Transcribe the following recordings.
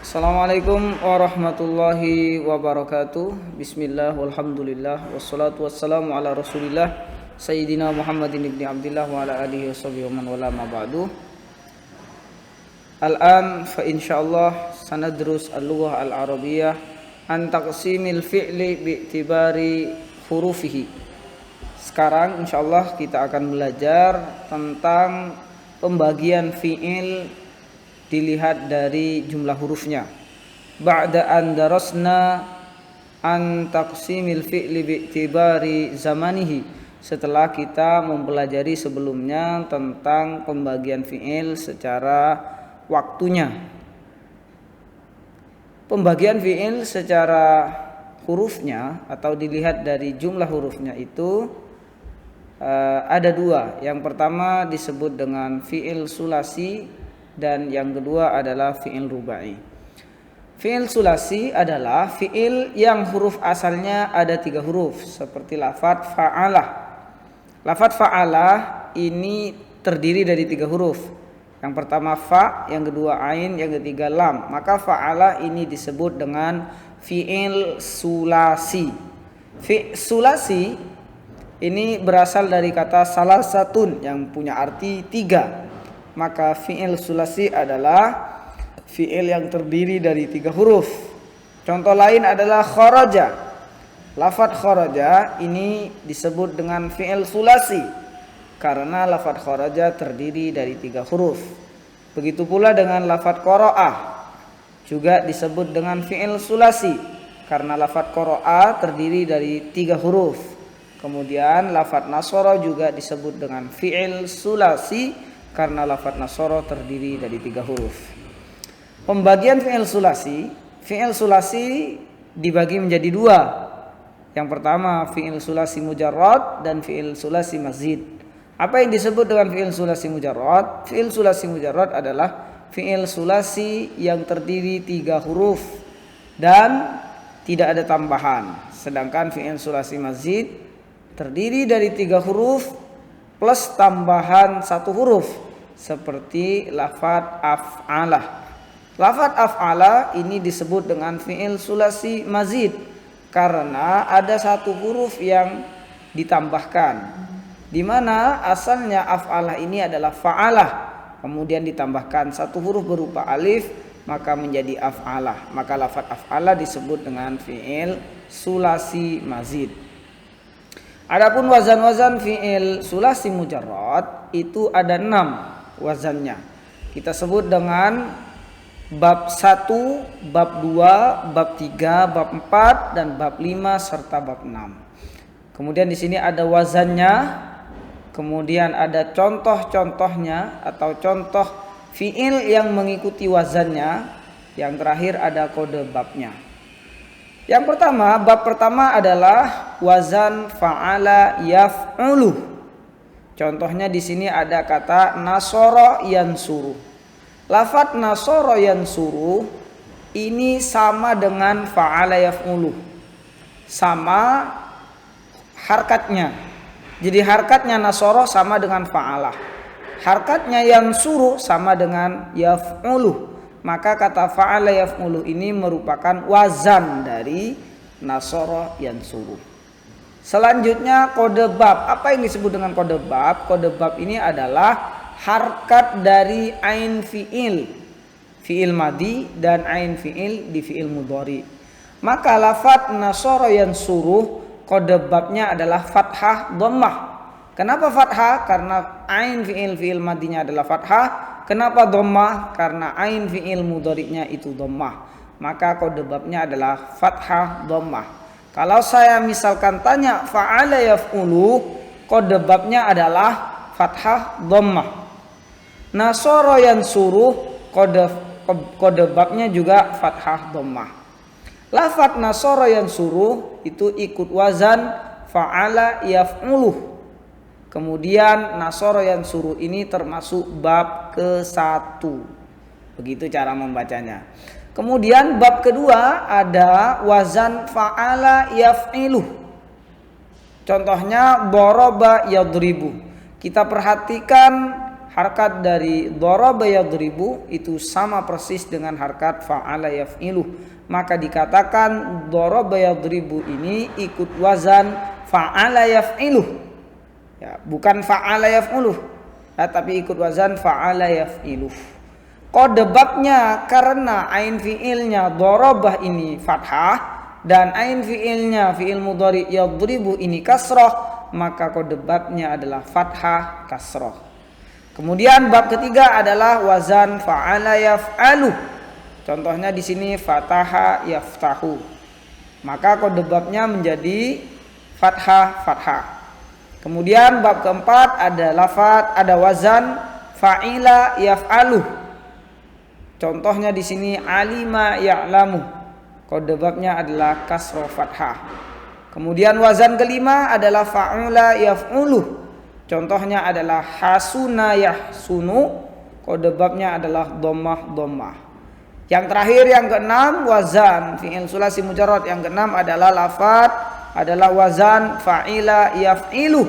Assalamualaikum warahmatullahi wabarakatuh. Bismillah walhamdulillah wassalatu wassalamu ala rasulillah Sayyidina Muhammadin ibni Abdillah wa ala alihi washabihi wa man wala ma ba'du. Al-an fa insyaallah sanadrus al-lughah al-arabiyyah an taqsimil fi'li bi'tibari hurufihi. Sekarang insyaallah kita akan belajar tentang pembagian fi'il dilihat dari jumlah hurufnya. Ba'da an darasna an taqsimil fi'li bi'tibari zamanihi. Setelah kita mempelajari sebelumnya tentang pembagian fi'il secara waktunya. Pembagian fi'il secara hurufnya atau dilihat dari jumlah hurufnya itu ada dua. Yang pertama disebut dengan fi'il sulasi dan yang kedua adalah fi'il rubai. Fi'il sulasi adalah fi'il yang huruf asalnya ada 3 huruf seperti lafadz fa'alah. Lafadz fa'alah ini terdiri dari 3 huruf. Yang pertama fa, yang kedua ain, yang ketiga lam. Maka fa'alah ini disebut dengan fi'il sulasi. Fi'il sulasi ini berasal dari kata salasatun yang punya arti 3. Maka fi'il sulasi adalah fi'il yang terdiri dari 3 huruf. Contoh lain adalah kharaja. Lafadz kharaja ini disebut dengan fi'il sulasi karena lafadz kharaja terdiri dari 3 huruf. Begitu pula dengan lafadz qara'ah juga disebut dengan fi'il sulasi karena lafadz qara'ah terdiri dari 3 huruf. Kemudian lafadz nasara juga disebut dengan fi'il sulasi karena lafadz nasara terdiri dari 3 huruf. Pembagian fi'il sulasi dibagi menjadi 2. Yang pertama fi'il sulasi mujarrad dan fi'il sulasi mazid. Apa yang disebut dengan fi'il sulasi mujarrad? Fi'il sulasi mujarrad adalah fi'il sulasi yang terdiri 3 huruf dan tidak ada tambahan. Sedangkan fi'il sulasi mazid terdiri dari 3 huruf plus tambahan 1 huruf seperti lafadz af'alah. Lafadz af'alah ini disebut dengan fi'il sulasi mazid karena ada 1 huruf yang ditambahkan, di mana asalnya af'alah ini adalah fa'alah, kemudian ditambahkan 1 huruf berupa alif maka menjadi af'alah. Maka lafadz af'alah disebut dengan fi'il sulasi mazid. Adapun wazan-wazan fi'il sulasi mujarrad itu ada 6 wazannya. Kita sebut dengan bab 1, bab 2, bab 3, bab 4 dan bab 5 serta bab 6. Kemudian di sini ada wazannya, kemudian ada contoh-contohnya atau contoh fi'il yang mengikuti wazannya. Yang terakhir ada kode babnya. Yang pertama, bab pertama adalah wazan fa'ala yaf'ulu. Contohnya di sini ada kata nasara yansuru. Lafadz nasara yansuru ini sama dengan fa'ala yaf'ulu. Sama harkatnya. Jadi harkatnya nasara sama dengan fa'ala. Harkatnya yansuru sama dengan yaf'ulu. Maka kata fa'ala yaf'ulu ini merupakan wazan dari nasara yansuru. Selanjutnya kode bab. Apa yang disebut dengan kode bab? Kode bab ini adalah harkat dari ain fi'il, fi'il madi dan ain fi'il di fi'il mudhari. Maka lafadz nasara yansuru kode babnya adalah fathah dhammah. Kenapa fathah? Karena ain fi'il madinya adalah fathah. Kenapa dhammah? Karena ain fi'il mudhari'nya itu dhammah. Maka kode babnya adalah fathah dhammah. Kalau saya misalkan tanya fa'ala yaf'ulu, kode babnya adalah fathah dhammah. Nasara yansuru kode babnya juga fathah dhammah. Lafadz nasara yansuru itu ikut wazan fa'ala yaf'ulu. Kemudian nasara yansuru ini termasuk bab ke-1. Begitu cara membacanya. Kemudian bab kedua ada wazan fa'ala yaf'ilu. Contohnya daraba yadribu. Kita perhatikan harkat dari daraba yadribu itu sama persis dengan harkat fa'ala yaf'ilu. Maka dikatakan daraba yadribu ini ikut wazan fa'ala yaf'ilu. Ya, bukan fa'ala yaf'ulu, ya, tapi ikut wazan fa'ala yaf'ilu. Kode babnya karena ain fi'ilnya darabah ini fathah dan ain fi'ilnya fi'il mudhari yadribu ini kasrah, maka kode babnya adalah fathah kasrah. Kemudian bab ketiga adalah wazan fa'ala yaf'alu. Contohnya di sini fataha yaftahu. Maka kode babnya menjadi fathah. Kemudian bab keempat ada wazan fa'ila yaf'alu. Contohnya di sini alima ya'lamu. Kode babnya adalah kasrah fathah. Kemudian wazan kelima adalah fa'ula yaf'ulu. Contohnya adalah hasuna yahsunu. Kode babnya adalah dhammah. Yang terakhir yang keenam wazan fi'il sulasi mujarrad yang keenam adalah wazan fa'ila yaf'ilu.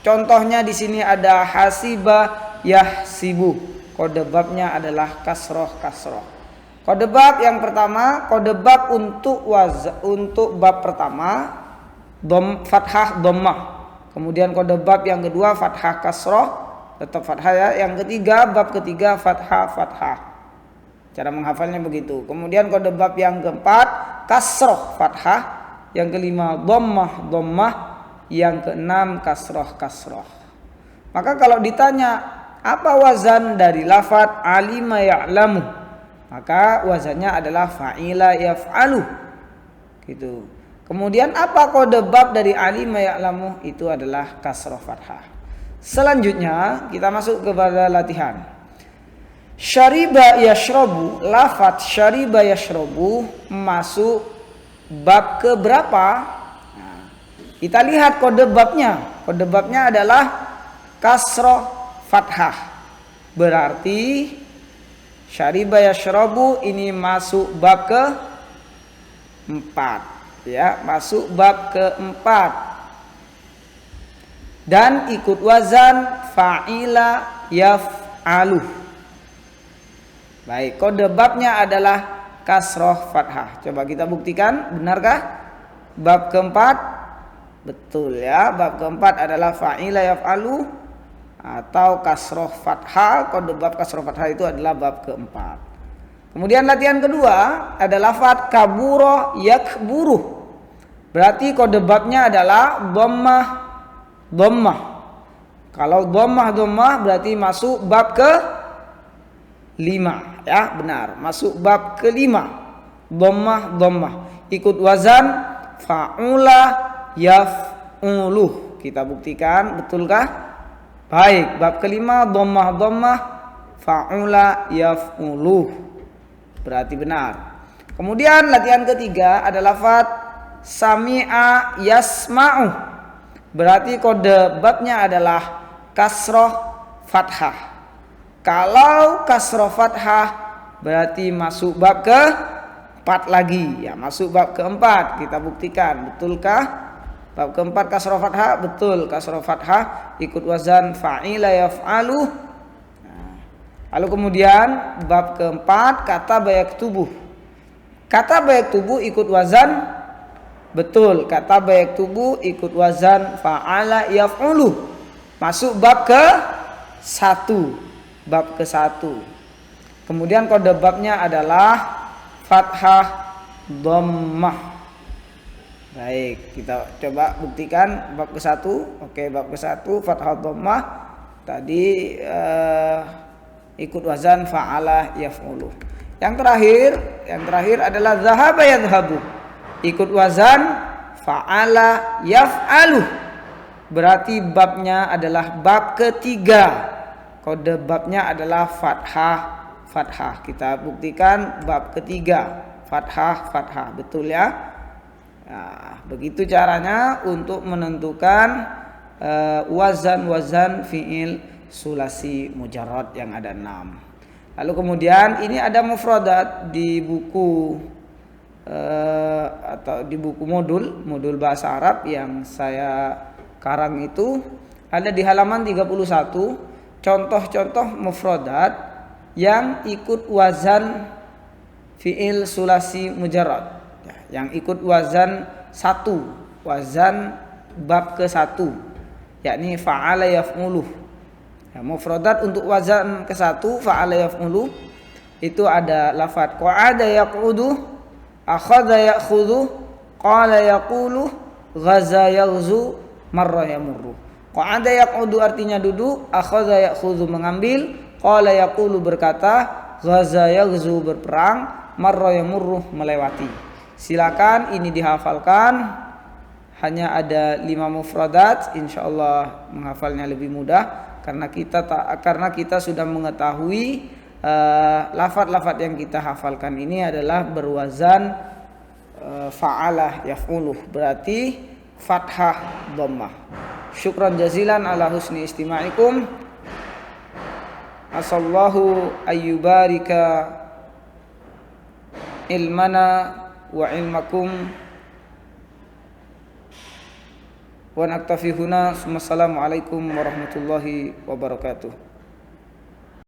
Contohnya di sini ada hasiba yahsibu. Kode babnya adalah kasroh. Kode bab yang pertama, kode bab untuk bab pertama fathah dhammah. Kemudian kode bab yang kedua fathah kasroh, tetap fathah ya. Yang ketiga bab ketiga fathah. Cara menghafalnya begitu. Kemudian kode bab yang keempat kasroh fathah, yang kelima dhammah, yang keenam kasroh. Maka kalau ditanya apa wazan dari lafadz alima ya'lamu, maka wazannya adalah fa'ila yaf'alu gitu. Kemudian apa kode bab dari alima ya'lamu? Itu adalah kasroh fathah. Selanjutnya kita masuk kepada latihan. Syariba yashrabu, lafadz syariba yashrabu masuk bab ke berapa? Nah, kita lihat kode babnya. Kode babnya adalah kasroh fathah. Berarti syariba yashrabu ini masuk bab ke 4. Ya, masuk bab keempat. Dan ikut wazan fa'ila yaf'alu. Baik, kode babnya adalah kasroh fathah. Coba kita buktikan, benarkah? Bab keempat, betul ya. Bab keempat adalah fa'ila yaf'alu atau kasroh fathah. Kode bab kasroh fathah itu adalah bab keempat. Kemudian latihan kedua adalah lafadz kaburo yakburu. Berarti kode babnya adalah dhammah. Kalau dhammah berarti masuk bab ke 5 ya, benar, masuk bab ke-5. Dhammah ikut wazan fa'ula yaf'ulu. Kita buktikan, betulkah? Baik, bab ke-5 dhammah fa'ula yaf'ulu. Berarti benar. Kemudian latihan ketiga adalah lafadz sami'a yasma'u. Berarti kode babnya adalah kasroh fathah. Kalau kasroh fathah berarti masuk bab ke-4 lagi ya, masuk bab ke-4. Kita buktikan, betulkah? Bab ke-4 kasroh fathah, betul, kasroh fathah ikut wazan fa'ila yaf'alu. Nah, lalu kemudian bab ke-4 kata bayak tubuh. Kata bayak tubuh ikut wazan, betul, kata bayak tubuh ikut wazan fa'ala yaf'ulu. Masuk bab ke-1. Bab ke-1. Kemudian kode babnya adalah fathah dhammah. Baik, kita coba buktikan bab ke-1. Oke, bab ke-1 fathah dhammah. Tadi ikut wazan fa'ala yaf'ulu. Yang terakhir adalah zahaba yadhhabu. Ikut wazan fa'ala yaf'alu. Berarti babnya adalah bab ke-3. Kode babnya adalah fathah. Kita buktikan bab ke-3 fathah. Betul ya? Nah, begitu caranya untuk menentukan wazan fi'il sulasi mujarrad yang ada 6. Lalu kemudian ini ada mufradat di buku atau di buku modul bahasa Arab yang saya karang itu ada di halaman 31. contoh-contoh mufradat yang ikut wazan fi'il sulasi mujarrad, yang ikut wazan satu, wazan bab ke-1, yakni fa'ala yaf'ulu. Ya, mufradat untuk wazan ke-1 fa'ala yaf'ulu itu ada lafaz qa'ada yaq'udu, akhadha ya'khudhu, qala yaqulu, ghaza yaghzu, marra yamurru. Qa'ada yaq'udu artinya duduk, akhadha ya'khudhu mengambil, qala yaqulu berkata, ghaza yaghzu berperang, marra yamurru melewati. Silakan ini dihafalkan. Hanya ada 5 mufradat, insyaallah menghafalnya lebih mudah karena kita sudah mengetahui lafaz-lafaz yang kita hafalkan ini adalah berwazan fa'alah yaf'uluh, berarti fathah dhammah. Syukran jazilan ala husni istima'ikum. Asallahu ayyubarika ilmana wa ilmakum wa naktafi huna. Assalamualaikum warahmatullahi wabarakatuh.